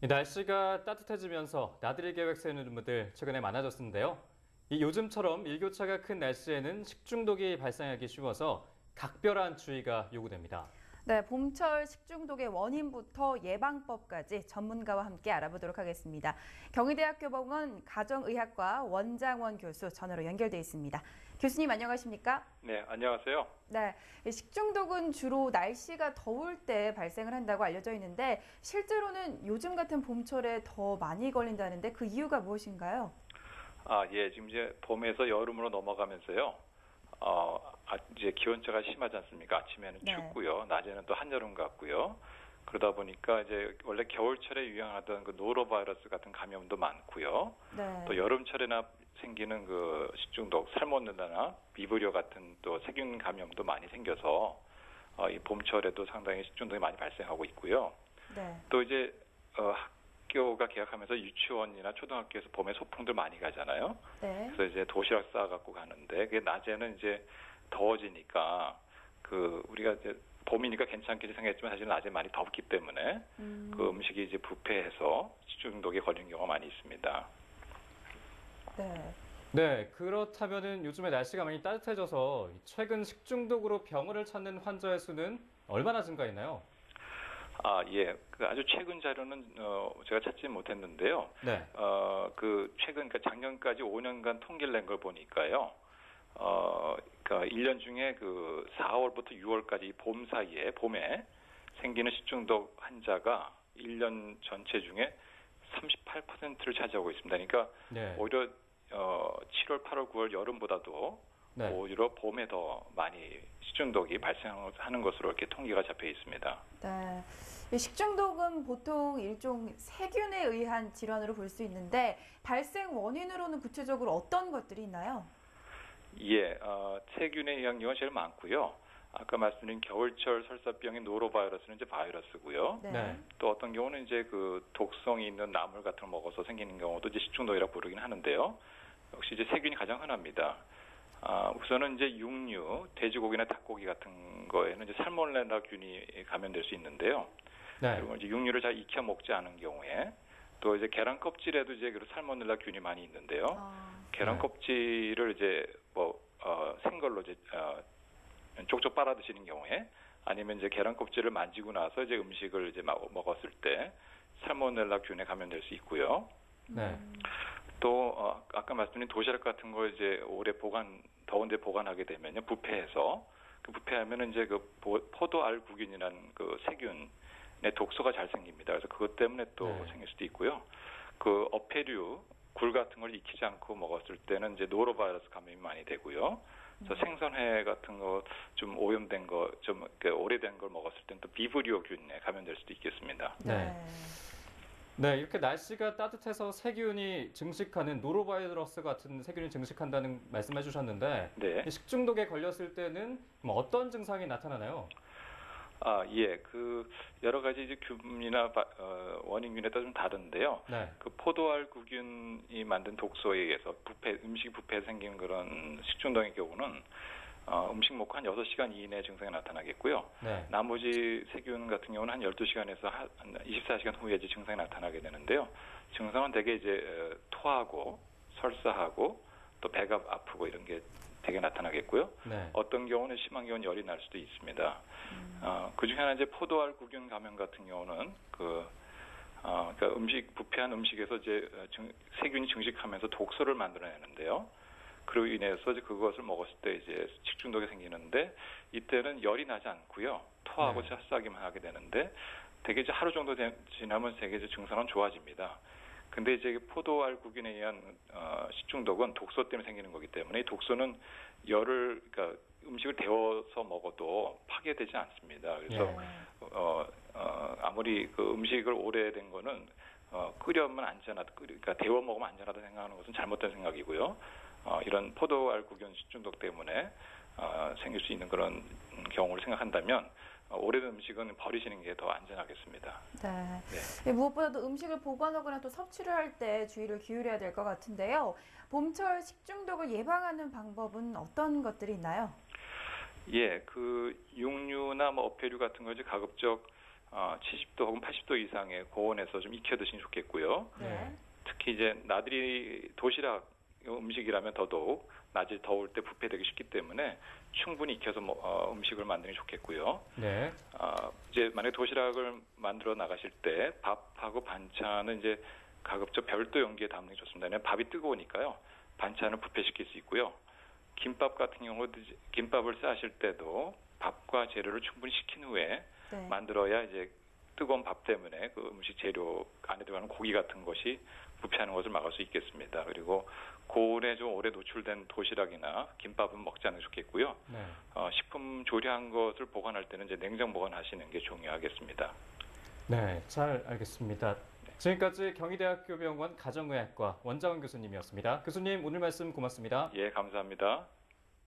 이 날씨가 따뜻해지면서 나들이 계획 세우는 분들 최근에 많아졌는데요. 이 요즘처럼 일교차가 큰 날씨에는 식중독이 발생하기 쉬워서 각별한 주의가 요구됩니다. 네, 봄철 식중독의 원인부터 예방법까지 전문가와 함께 알아보도록 하겠습니다. 경희대학교 병원 가정의학과 원장원 교수 전화로 연결돼 있습니다. 교수님 안녕하십니까? 네, 안녕하세요. 네, 식중독은 주로 날씨가 더울 때 발생을 한다고 알려져 있는데 실제로는 요즘 같은 봄철에 더 많이 걸린다는데 그 이유가 무엇인가요? 예, 지금 이제 봄에서 여름으로 넘어가면서요. 이제 기온차가 심하지 않습니까? 아침에는 네. 춥고요. 낮에는 또 한여름 같고요. 그러다 보니까 이제 원래 겨울철에 유행하던 그 노로바이러스 같은 감염도 많고요. 네. 또 여름철에나 생기는 그 식중독, 살모넬라나 비브리오 같은 또 세균 감염도 많이 생겨서 이 봄철에도 상당히 식중독이 많이 발생하고 있고요. 네. 또 이제 학교가 개학하면서 유치원이나 초등학교에서 봄에 소풍들 많이 가잖아요. 네. 그래서 이제 도시락 싸갖고 가는데 그게 낮에는 이제 더워지니까 그 우리가 이제 봄이니까 괜찮게 생각했지만 사실 낮에 많이 덥기 때문에 그 음식이 이제 부패해서 식중독에 걸리는 경우가 많이 있습니다. 네. 네, 그렇다면은 요즘에 날씨가 많이 따뜻해져서 최근 식중독으로 병원을 찾는 환자의 수는 얼마나 증가했나요? 예. 그 아주 최근 자료는 제가 찾지 못했는데요. 네. 그 최근 그러니까 작년까지 5년간 통계를 낸 걸 보니까요. 그러니까 1년 중에 그 4월부터 6월까지 봄 사이에 봄에 생기는 식중독 환자가 1년 전체 중에 38%를 차지하고 있습니다. 그러니까 네. 오히려 7월, 8월, 9월 여름보다도 네. 오히려 봄에 더 많이 식중독이 발생하는 것으로 이렇게 통계가 잡혀 있습니다. 네. 이 식중독은 보통 일종 세균에 의한 질환으로 볼 수 있는데 발생 원인으로는 구체적으로 어떤 것들이 있나요? 예, 세균에 의한 경우가 제일 많고요. 아까 말씀드린 겨울철 설사병인 노로바이러스는 이제 바이러스고요. 네. 네. 또 어떤 경우는 이제 그 독성이 있는 나물 같은 걸 먹어서 생기는 경우도 이제 식중독이라고 부르긴 하는데요. 역시 이제 세균이 가장 흔합니다. 우선은 이제 육류, 돼지고기나 닭고기 같은 거에는 이제 살모넬라균이 감염될 수 있는데요. 네. 그리고 이제 육류를 잘 익혀 먹지 않은 경우에 또 이제 계란 껍질에도 이제 그 살모넬라균이 많이 있는데요. 계란 네. 껍질을 이제 생걸로 이제 쪽쪽 빨아 드시는 경우에 아니면 이제 계란 껍질을 만지고 나서 이제 음식을 이제 먹었을 때 살모넬라균에 감염될 수 있고요. 네. 또 아까 말씀드린 도시락 같은 거 이제 오래 더운데 보관하게 되면요 부패해서 그 부패하면은 이제 그 포도알구균이라는 그 세균의 독소가 잘 생깁니다. 그래서 그것 때문에 또 네. 생길 수도 있고요. 그 어패류 굴 같은 걸 익히지 않고 먹었을 때는 이제 노로바이러스 감염이 많이 되고요. 그래서 생선회 같은 거 좀 오염된 거 좀 오래된 걸 먹었을 때는 또 비브리오균에 감염될 수도 있겠습니다. 네. 네, 이렇게 날씨가 따뜻해서 세균이 증식하는 노로바이러스 같은 세균이 증식한다는 말씀해 주셨는데 네. 이 식중독에 걸렸을 때는 어떤 증상이 나타나나요? 예. 그 여러 가지 이제 균이나 원인균에 따라 좀 다른데요. 네. 그 포도알구균이 만든 독소에 의해서 음식 부패에 생기는 그런 식중독의 경우는 음식 먹고 한 6시간 이내에 증상이 나타나겠고요. 네. 나머지 세균 같은 경우는 한 12시간에서 한 24시간 후에 이제 증상이 나타나게 되는데요. 증상은 대개 이제 토하고 설사하고 또 배가 아프고 이런 게 되게 나타나겠고요. 네. 어떤 경우는 심한 경우는 열이 날 수도 있습니다. 그 중에 하나 이제 포도알구균 감염 같은 경우는 그러니까 부패한 음식에서 이제 세균이 증식하면서 독소를 만들어내는데요. 그로 인해서 이제 그것을 먹었을 때 이제 식중독이 생기는데 이때는 열이 나지 않고요. 토하고 네. 설사하기만 하게 되는데 되게 이제 하루 정도 지나면 되게 이제 증상은 좋아집니다. 근데 이제 포도알구균에 의한 식중독은 독소 때문에 생기는 거기 때문에 이 독소는 그러니까 음식을 데워서 먹어도 파괴되지 않습니다. 그래서 네. 아무리 그 음식을 오래된 거는 끓여면 그러니까 데워 먹으면 안전하다 생각하는 것은 잘못된 생각이고요. 이런 포도알구균 식중독 때문에 생길 수 있는 그런 경우를 생각한다면 오래된 음식은 버리시는 게 더 안전하겠습니다. 네. 네. 무엇보다도 음식을 보관하거나 또 섭취를 할 때 주의를 기울여야 될 것 같은데요. 봄철 식중독을 예방하는 방법은 어떤 것들이 있나요? 예, 그 육류나 뭐 어패류 같은 거 이제 가급적 70도 혹은 80도 이상의 고온에서 좀 익혀 드시면 좋겠고요. 네. 특히 이제 나들이 도시락 음식이라면 더더욱 낮에 더울 때 부패되기 쉽기 때문에 충분히 익혀서 음식을 만드는 게 좋겠고요. 네. 이제 만약 도시락을 만들어 나가실 때 밥하고 반찬은 이제 가급적 별도 용기에 담는 게 좋습니다. 왜냐하면 밥이 뜨거우니까요. 반찬을 부패시킬 수 있고요. 김밥 같은 경우도 김밥을 싸실 때도 밥과 재료를 충분히 식힌 후에 네. 만들어야 이제 뜨거운 밥 때문에 그 음식 재료 안에 들어가는 고기 같은 것이 부패하는 것을 막을 수 있겠습니다. 그리고 고온에 좀 오래 노출된 도시락이나 김밥은 먹지 않는 게 좋겠고요. 네. 식품 조리한 것을 보관할 때는 이제 냉장 보관하시는 게 중요하겠습니다. 네, 잘 알겠습니다. 지금까지 경희대학교 병원 가정의학과 원장원 교수님이었습니다. 교수님 오늘 말씀 고맙습니다. 예, 감사합니다.